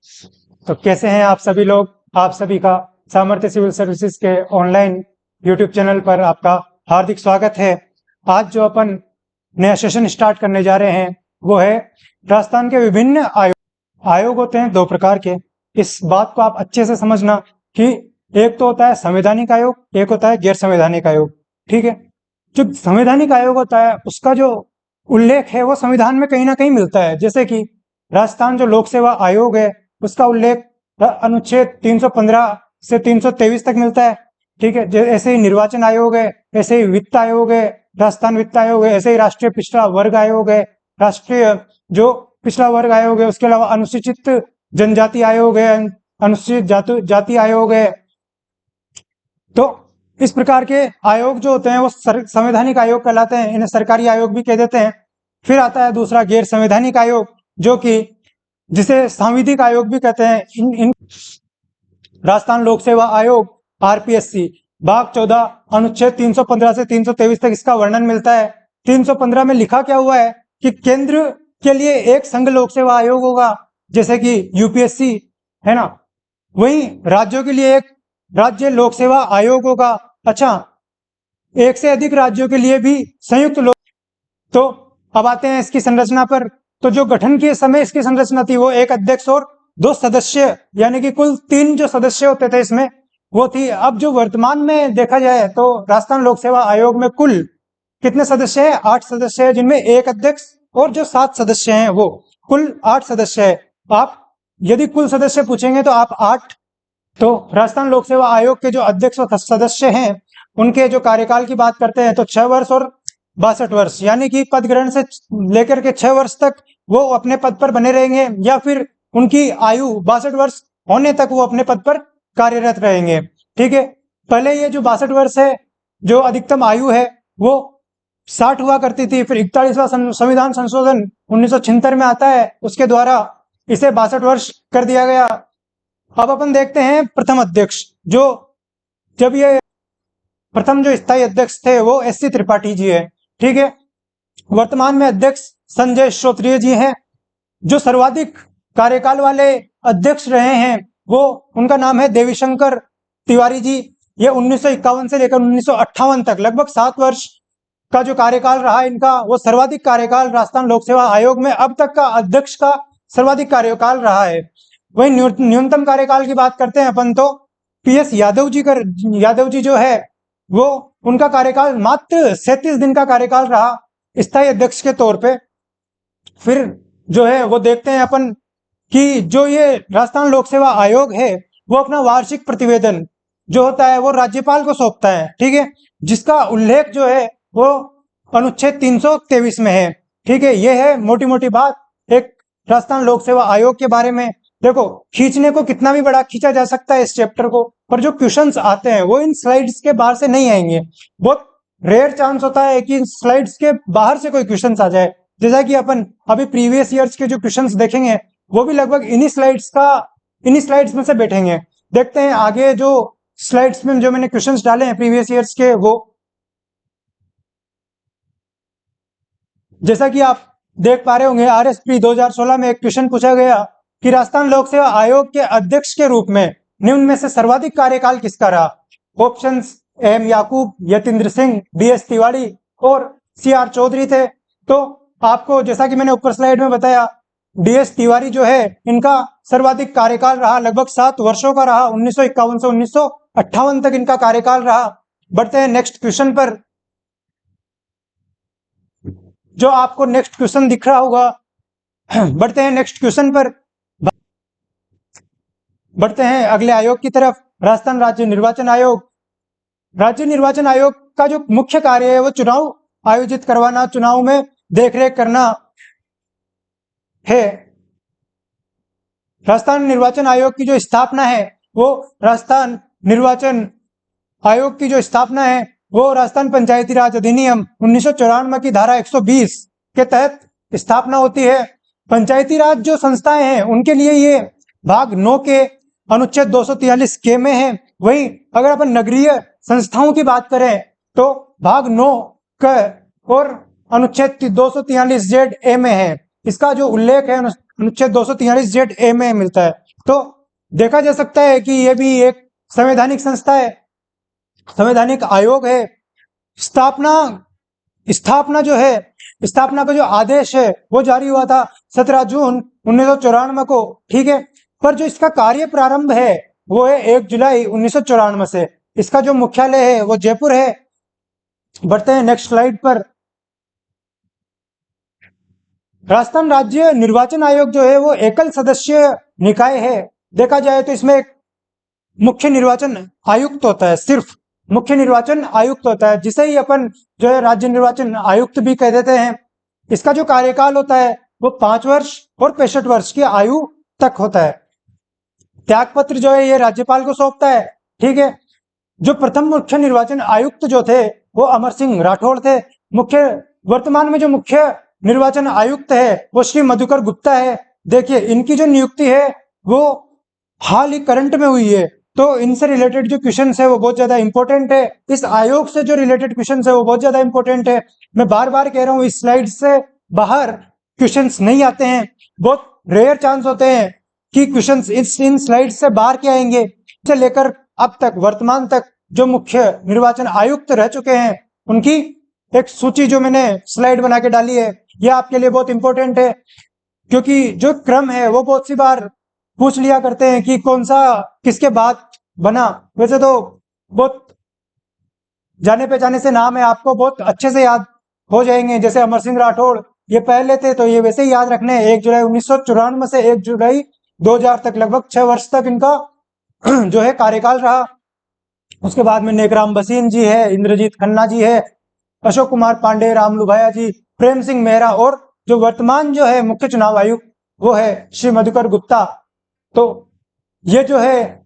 तो कैसे हैं आप सभी लोग। आप सभी का सामर्थ्य सिविल सर्विसेज के ऑनलाइन यूट्यूब चैनल पर आपका हार्दिक स्वागत है। आज जो अपन नया सेशन स्टार्ट करने जा रहे हैं वो है राजस्थान के विभिन्न आयोग होते हैं दो प्रकार के। इस बात को आप अच्छे से समझना कि एक तो होता है संवैधानिक आयोग, एक होता है गैर संवैधानिक आयोग। ठीक है, जो संवैधानिक आयोग होता है उसका जो उल्लेख है वो संविधान में कहीं ना कहीं मिलता है। जैसे कि राजस्थान जो लोक सेवा आयोग है उसका उल्लेख अनुच्छेद 315 से 323 तक मिलता है। ठीक है, ऐसे ही निर्वाचन आयोग है, ऐसे ही वित्त आयोग है, राजस्थान वित्त आयोग है, ऐसे ही राष्ट्रीय पिछड़ा वर्ग आयोग है, राष्ट्रीय जो पिछड़ा वर्ग आयोग है, उसके अलावा अनुसूचित जनजाति आयोग है, अनुसूचित जाति आयोग है। तो इस प्रकार के आयोग जो होते हैं वो संवैधानिक आयोग कहलाते हैं, इन्हें सरकारी आयोग भी कह देते हैं। फिर आता है दूसरा गैर संवैधानिक आयोग, जो कि जिसे सांविधिक आयोग भी कहते हैं। इन राजस्थान लोक सेवा आयोग आरपीएससी भाग 14 अनुच्छेद 315 से 323 तक इसका वर्णन मिलता है। 315 में लिखा क्या हुआ है कि केंद्र के लिए एक संघ लोक सेवा आयोग होगा, जैसे कि यूपीएससी है ना। वहीं राज्यों के लिए एक राज्य लोक सेवा आयोग होगा। अच्छा, एक से अधिक राज्यों के लिए भी संयुक्त लोक। तो अब आते हैं इसकी संरचना पर। तो जो गठन के समय इसकी संरचना थी वो एक अध्यक्ष और 2 सदस्य, यानी कि कुल 3 जो सदस्य होते थे इसमें वो थी। अब जो वर्तमान में देखा जाए तो राजस्थान लोक सेवा आयोग में कुल कितने सदस्य हैं? 8 सदस्य हैं, जिनमें एक अध्यक्ष और जो 7 सदस्य हैं वो कुल 8 सदस्य है। आप यदि कुल सदस्य पूछेंगे तो आप 8। तो राजस्थान लोक सेवा आयोग के जो अध्यक्ष और सदस्य हैं उनके जो कार्यकाल की बात करते हैं तो 6 वर्ष और 62 वर्ष, यानी कि पद ग्रहण से लेकर के 6 वर्ष तक वो अपने पद पर बने रहेंगे, या फिर उनकी आयु 62 वर्ष होने तक वो अपने पद पर कार्यरत रहेंगे। ठीक है, पहले ये जो 62 वर्ष है, जो अधिकतम आयु है वो 60 हुआ करती थी। फिर 41वां संविधान संशोधन 1976 में आता है, उसके द्वारा इसे 62 वर्ष कर दिया गया। अब अपन देखते हैं प्रथम अध्यक्ष। जब ये प्रथम जो स्थायी अध्यक्ष थे वो एससी त्रिपाठी जी है। ठीक है, वर्तमान में अध्यक्ष संजय श्रोत्रिय जी हैं। जो सर्वाधिक कार्यकाल वाले अध्यक्ष रहे हैं वो उनका नाम है देवीशंकर तिवारी जी। ये 1951 से लेकर 1958 तक लगभग 7 वर्ष का जो कार्यकाल रहा इनका, वो सर्वाधिक कार्यकाल राजस्थान लोक सेवा आयोग में अब तक का अध्यक्ष का सर्वाधिक कार्यकाल रहा है। वही न्यूनतम कार्यकाल की बात करते हैं अपन तो पीएस यादव जी जो है वो उनका कार्यकाल मात्र 37 दिन का कार्यकाल रहा स्थायी अध्यक्ष के तौर पे। फिर जो है वो देखते हैं अपन कि जो ये राजस्थान लोक सेवा आयोग है वो अपना वार्षिक प्रतिवेदन जो होता है वो राज्यपाल को सौंपता है। ठीक है, जिसका उल्लेख जो है वो अनुच्छेद 323 में है। ठीक है, ये है मोटी मोटी बात एक राजस्थान लोक सेवा आयोग के बारे में। देखो, खींचने को कितना भी बड़ा खींचा जा सकता है इस चैप्टर को, पर जो क्वेश्चंस आते हैं वो इन स्लाइड्स के बाहर से नहीं आएंगे। बहुत रेयर चांस होता है कि इन स्लाइड्स के बाहर से कोई क्वेश्चंस आ जाए। जैसा कि अपन अभी प्रीवियस ईयर्स के जो क्वेश्चंस देखेंगे वो भी लगभग इन्हीं स्लाइड्स में से बैठेंगे। देखते हैं आगे जो स्लाइड्स में जो मैंने क्वेश्चंस डाले हैं प्रीवियस ईयर्स के, वो जैसा कि आप देख पा रहे होंगे आरएसपी 2016 में एक क्वेश्चन पूछा गया कि राजस्थान लोक सेवा आयोग के अध्यक्ष के रूप में निम्न में से सर्वाधिक कार्यकाल किसका रहा? ऑप्शंस एम याकूब, यतीन्द्र सिंह, बीएस तिवारी और सीआर चौधरी थे। तो आपको जैसा कि मैंने ऊपर स्लाइड में बताया बीएस तिवारी जो है इनका सर्वाधिक कार्यकाल रहा, लगभग 7 वर्षों का रहा। 1951 से 1958 तक इनका कार्यकाल रहा। बढ़ते हैं नेक्स्ट क्वेश्चन पर। जो आपको नेक्स्ट क्वेश्चन दिख रहा होगा, बढ़ते हैं नेक्स्ट क्वेश्चन पर। बढ़ते हैं अगले आयोग की तरफ, राजस्थान राज्य निर्वाचन आयोग। राज्य निर्वाचन आयोग का जो मुख्य कार्य है वो चुनाव आयोजित करवाना, चुनाव में देखरेख करना है। राजस्थान निर्वाचन आयोग की जो स्थापना है वो राजस्थान निर्वाचन आयोग की जो स्थापना है वो राजस्थान पंचायती राज अधिनियम 1994 की धारा 120 के तहत स्थापना होती है। पंचायती राज जो संस्थाएं हैं उनके लिए ये भाग 9 के अनुच्छेद 243 के में है। वहीं अगर अपन नगरीय संस्थाओं की बात करें तो भाग 9 का और अनुच्छेद 243 जेड ए में है। इसका जो उल्लेख है अनुच्छेद 243 जेड ए में मिलता है। तो देखा जा सकता है कि ये भी एक संवैधानिक संस्था है, संवैधानिक आयोग है। स्थापना स्थापना जो है, स्थापना का जो आदेश है वो जारी हुआ था 17 जून 1994 को, ठीक है। पर जो इसका कार्य प्रारंभ है वो है 1 जुलाई 1994 से। इसका जो मुख्यालय है वो जयपुर है। बढ़ते हैं नेक्स्ट स्लाइड पर। राजस्थान राज्य निर्वाचन आयोग जो है वो एकल सदस्य निकाय है। देखा जाए तो इसमें एक मुख्य निर्वाचन आयुक्त होता है, सिर्फ मुख्य निर्वाचन आयुक्त होता है, जिसे ही अपन जो है राज्य निर्वाचन आयुक्त भी कह देते हैं। इसका जो कार्यकाल होता है वो 5 वर्ष और 65 वर्ष की आयु तक होता है। त्यागपत्र जो है ये राज्यपाल को सौंपता है, ठीक है। जो प्रथम मुख्य निर्वाचन आयुक्त जो थे वो अमर सिंह राठौड़ थे। वर्तमान में जो मुख्य निर्वाचन आयुक्त है वो श्री मधुकर गुप्ता है। देखिए इनकी जो नियुक्ति है वो हाल ही करंट में हुई है, तो इनसे रिलेटेड जो क्वेश्चन है वो बहुत ज्यादा इंपॉर्टेंट है। इस आयोग से जो रिलेटेड क्वेश्चन है वो बहुत ज्यादा इंपॉर्टेंट है। मैं बार बार कह रहा हूँ, इस स्लाइड से बाहर क्वेश्चन नहीं आते हैं, बहुत रेयर चांस होते हैं कि क्वेश्चन इन स्लाइड से बाहर के आएंगे। से लेकर अब तक वर्तमान तक जो मुख्य निर्वाचन आयुक्त रह चुके हैं उनकी एक सूची जो मैंने स्लाइड बना के डाली है, यह आपके लिए बहुत इंपॉर्टेंट है, क्योंकि जो क्रम है वो बहुत सी बार पूछ लिया करते हैं कि कौन सा किसके बाद बना। वैसे तो बहुत जाने पहचाने से नाम है, आपको बहुत अच्छे से याद हो जाएंगे। जैसे अमर सिंह राठौड़ ये पहले थे तो ये वैसे ही याद रखने हैं। 1 जुलाई 1994 से 1 जुलाई 2000 तक, लगभग 6 वर्ष तक इनका जो है कार्यकाल रहा। उसके बाद में नेकराम भसीन जी है, इंद्रजीत खन्ना जी है, अशोक कुमार पांडे, रामलू भाया जी, प्रेम सिंह मेहरा, और जो वर्तमान जो है मुख्य चुनाव आयुक्त वो है श्री मधुकर गुप्ता। तो ये जो है